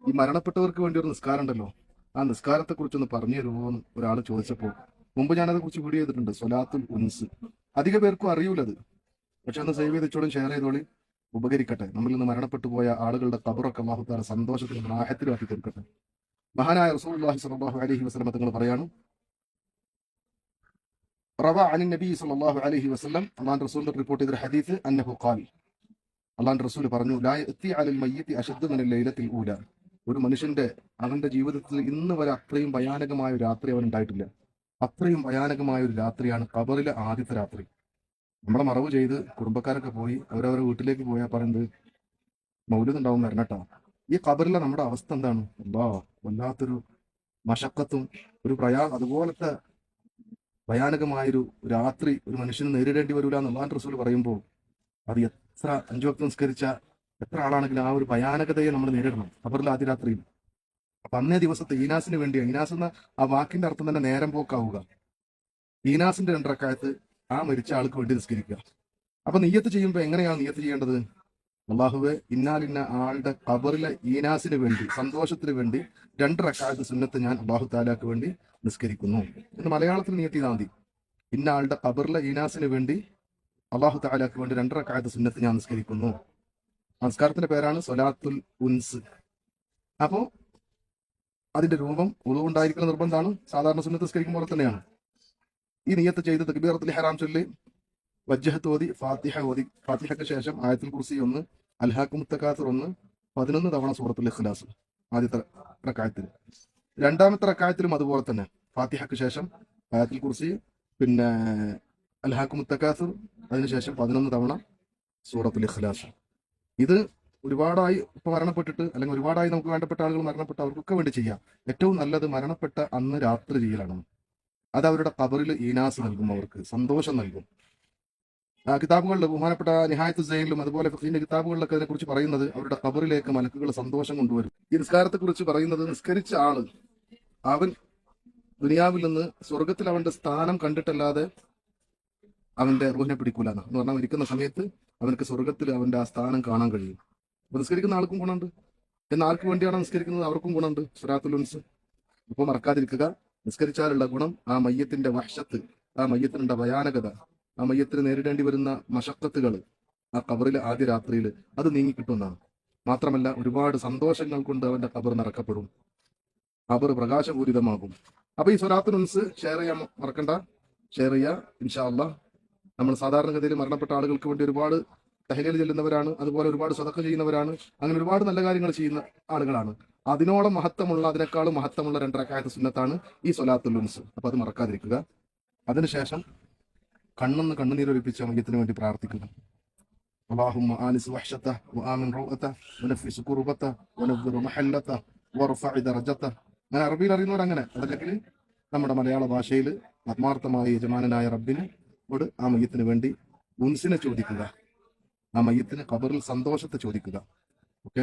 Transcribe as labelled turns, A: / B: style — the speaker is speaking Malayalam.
A: ഈ മരണപ്പെട്ടവർക്ക് വേണ്ടി ഒരു നിസ്കാരം ഉണ്ടല്ലോ, ആ നിസ്കാരത്തെ കുറിച്ചൊന്ന് പറഞ്ഞു തരുമോ എന്ന് ഒരാൾ ചോദിച്ചപ്പോൾ മുമ്പ് ഞാനത് കുറിച്ച് വീഡിയോ ചെയ്തിട്ടുണ്ട്, സ്വലാത്തുൽ ഉൻസ്. അധിക പേർക്കും അറിയൂലത്. പക്ഷെ ഒന്ന് സേവ് ചെയ്തോളും, ഷെയർ ചെയ്തോളി, ഉപകരിക്കട്ടെ. നമ്മളിൽ നിന്ന് മരണപ്പെട്ടു പോയ ആളുകളുടെ ഖബറൊക്കെ അല്ലാഹു തആല സന്തോഷത്തിലും റാഹത്തിലും ആക്കി തീർക്കട്ടെ. മഹാനായ റസൂലുള്ളാഹി സ്വല്ലല്ലാഹു അലൈഹി വസല്ലം തങ്ങൾ പറയാണ്, റവ അൻ നബി സ്വല്ലല്ലാഹു അലൈഹി വസല്ലം, അല്ലാഹുവിന്റെ റസൂൽ റിപ്പോർട്ട് ചെയ്ത ഹദീസ്, അന്നഹു ഖാൽ, അല്ലാഹുവിന്റെ റസൂൽ പറഞ്ഞു, ലാ യഅതി അലൽ മയ്യിതി അശദ്ദു മിനൽ ലൈലത്തിൽ ഊല. ഒരു മനുഷ്യന്റെ അവന്റെ ജീവിതത്തിൽ ഇന്ന് വരെ അത്രയും ഭയാനകമായ ഒരു രാത്രി അവൻ ഉണ്ടായിട്ടില്ല. അത്രയും ഭയാനകമായ ഒരു രാത്രിയാണ് ഖബറിലെ ആദ്യത്തെ രാത്രി. നമ്മളെ മറവ് ചെയ്ത് കുടുംബക്കാരൊക്കെ പോയി അവരവരുടെ വീട്ടിലേക്ക് പോയാൽ പറയുന്നത് മൗലിദ് ഉണ്ടാവും വരണട്ടോ. ഈ ഖബറിലെ നമ്മുടെ അവസ്ഥ എന്താണ്? അല്ലാ, വല്ലാത്തൊരു മശക്കത്തും ഒരു അതുപോലത്തെ ഭയാനകമായൊരു രാത്രി ഒരു മനുഷ്യന് നേരിടേണ്ടി വരില്ല എന്ന് അല്ലാഹുവിന്റെ റസൂൽ പറയുമ്പോൾ, അത് എത്ര 5 വക്ത് നിസ്കരിച്ച എത്ര ആളാണെങ്കിലും ആ ഒരു ഭയാനകതയെ നമ്മൾ നേരിടണം ഖബറിലെ ആദ്യ രാത്രിയിൽ. അപ്പൊ അന്നേ ദിവസത്തെ ഈനാസിന് വേണ്ടി, ഈനാസ് എന്ന ആ വാക്കിന്റെ അർത്ഥം തന്നെ നേരം പോക്കാവുക. ഈനാസിന്റെ 2 റക്അത്ത് ആ മരിച്ച ആൾക്ക് വേണ്ടി നിസ്കരിക്കുക. അപ്പൊ നിയ്യത്ത് ചെയ്യുമ്പോൾ എങ്ങനെയാണ് നിയ്യത്ത് ചെയ്യേണ്ടത്? അല്ലാഹുവേ, ഇന്നാലിന്ന ആളുടെ ഖബറിലെ ഈനാസിന് വേണ്ടി, സന്തോഷത്തിന് വേണ്ടി 2 റക്അത്ത് സുന്നത്ത് ഞാൻ അല്ലാഹു തആലക്ക് വേണ്ടി നിസ്കരിക്കുന്നു എന്ന് മലയാളത്തിൽ നിയ്യത്ത് ചെയ്താൽ മതി. ഇന്ന ആളുടെ ഖബറിലെ ഈനാസിന് വേണ്ടി അല്ലാഹു തആലക്ക് വേണ്ടി 2 റക്അത്ത് സുന്നത്ത് ഞാൻ നിസ്കരിക്കുന്നു. നമസ്കാരത്തിന്റെ പേരാണ് സ്വലാത്തുൽ ഉൻസ്. അപ്പോ അതിന്റെ രൂപം ഉളു ഉണ്ടായിരിക്കുന്ന നിർബന്ധമാണ്, സാധാരണ സുന്നത്ത് നിസ്കരിക്കുമ്പോൾ തന്നെയാണ്. ഈ നിയ്യത്ത് ചെയ്ത് തക്ബീറത്തുൽ ഇഹ്റാം ചൊല്ലി വജ്ജഹത്ത് ഓതി ഫാത്തിഹ ഓതി, ഫാത്തിഹയ്ക്ക് ശേഷം ആയത്തുൽ കുർസി 1, അൽഹാക്കുമുത് തകാസുർ 1, 11 തവണ സൂറത്തുൽ ഇഖ്ലാസ് ആദ്യത്തെ റക്അത്തിൽ. രണ്ടാമത്തെ റക്അത്തിലും അതുപോലെ തന്നെ ഫാത്തിഹയ്ക്ക് ശേഷം ആയത്തുൽ കുർസി, പിന്നെ അൽഹാക്കുമുത് തകാസുർ, അതിനുശേഷം 11 തവണ സൂറത്തുൽ ഇഖ്ലാസ്. ഇത് ഒരുപാടായി ഇപ്പൊ മരണപ്പെട്ടിട്ട്, അല്ലെങ്കിൽ ഒരുപാടായി നമുക്ക് വേണ്ടപ്പെട്ട ആളുകൾ മരണപ്പെട്ട അവർക്കൊക്കെ വേണ്ടി ചെയ്യാം. ഏറ്റവും നല്ലത് മരണപ്പെട്ട അന്ന് രാത്രി ചെയ്യലാണ്. അത് അവരുടെ ഖബറിൽ ഈനാസ് നൽകും, അവർക്ക് സന്തോഷം നൽകും. കിതാബുകളിൽ ബഹുമാനപ്പെട്ട നിഹായത്ത് സൈനിലും അതുപോലെ ഫഖീന്റെ കിതാബുകളിലൊക്കെ അതിനെക്കുറിച്ച് പറയുന്നത്, അവരുടെ ഖബറിലേക്ക് മലക്കുകൾ സന്തോഷം കൊണ്ടുവരും. ഈ നിസ്കാരത്തെ കുറിച്ച് പറയുന്നത്, നിസ്കരിച്ച ആള് അവൻ ദുനിയാവിൽ നിന്ന് സ്വർഗത്തിൽ അവന്റെ സ്ഥാനം കണ്ടിട്ടല്ലാതെ അവന്റെ റൂഹിനെ പിടിക്കൂല എന്ന് പറഞ്ഞാൽ, ഇരിക്കുന്ന സമയത്ത് അവനക്ക് സ്വർഗത്തിൽ അവന്റെ ആ സ്ഥാനം കാണാൻ കഴിയും. അപ്പൊ നിസ്കരിക്കുന്ന ആൾക്കും ഗുണമുണ്ട്. എന്നാൽ ആർക്ക് വേണ്ടിയാണ് നിസ്കരിക്കുന്നത്? അവർക്കും ഗുണമുണ്ട്. സ്വലാത്തുൽ ഉൻസ് അപ്പോൾ മറക്കാതിരിക്കുക. നിസ്കരിച്ചാലുള്ള ഗുണം, ആ മയ്യത്തിന്റെ വഹ്ശത്ത്, ആ മയ്യത്തിന്റെ ഭയാനകത, ആ മയ്യത്തിന് നേരിടേണ്ടി വരുന്ന മശക്കത്തുകൾ ആ ഖബറിലെ ആദ്യ രാത്രിയിൽ അത് നീങ്ങിക്കിട്ടുന്നതാണ്. മാത്രമല്ല ഒരുപാട് സന്തോഷങ്ങൾ കൊണ്ട് അവന്റെ ഖബർ നിറക്കപ്പെടും, ഖബർ പ്രകാശപൂരിതമാകും. അപ്പൊ ഈ സ്വലാത്തുൽ ഉൻസ് ഷെയർ ചെയ്യാൻ മറക്കണ്ട, ഷെയർ ചെയ്യുക. ഇൻഷാ അല്ലാഹ് നമ്മൾ സാധാരണഗതിയിൽ മരണപ്പെട്ട ആളുകൾക്ക് വേണ്ടി ഒരുപാട് തഹ്ലീൽ ചെല്ലുന്നവരാണ്, അതുപോലെ ഒരുപാട് സദഖ ചെയ്യുന്നവരാണ്, അങ്ങനെ ഒരുപാട് നല്ല കാര്യങ്ങൾ ചെയ്യുന്ന ആളുകളാണ്. അതിനോളം മഹത്വമുള്ള, അതിനേക്കാളും മഹത്വമുള്ള 2 റക്അത്ത് സുന്നത്താണ് ഈ സ്വലാത്തുൽ ഉൻസ്. അപ്പൊ അത് മറക്കാതിരിക്കുക. അതിനുശേഷം കണ്ണെന്ന് കണ്ണുനീരൊലിപ്പിച്ച മയ്യത്തിന് വേണ്ടി പ്രാർത്ഥിക്കുക. അല്ലാഹുമ്മ ആനിസ് വഹ്ശതഹ വആമിൻ റൗഅതഹ വനഫിസ് കുർബതഹ വനവ്വിർ മഹല്ലതഹ വർഫഅ ദറജതഹ. അങ്ങനെ അറബിയിൽ അറിയുന്നവർ അങ്ങനെ, അതല്ലെങ്കിൽ നമ്മുടെ മലയാള ഭാഷയിൽ ആത്മാർത്ഥമായ യജമാനനായ റബ്ബിനോട് ആ മയ്യത്തിന് വേണ്ടി ഉൻസിനെ ചോദിക്കുക, ആ മയ്യത്തിന് ഖബറിൽ സന്തോഷത്തെ ചോദിക്കുക. ഓക്കെ.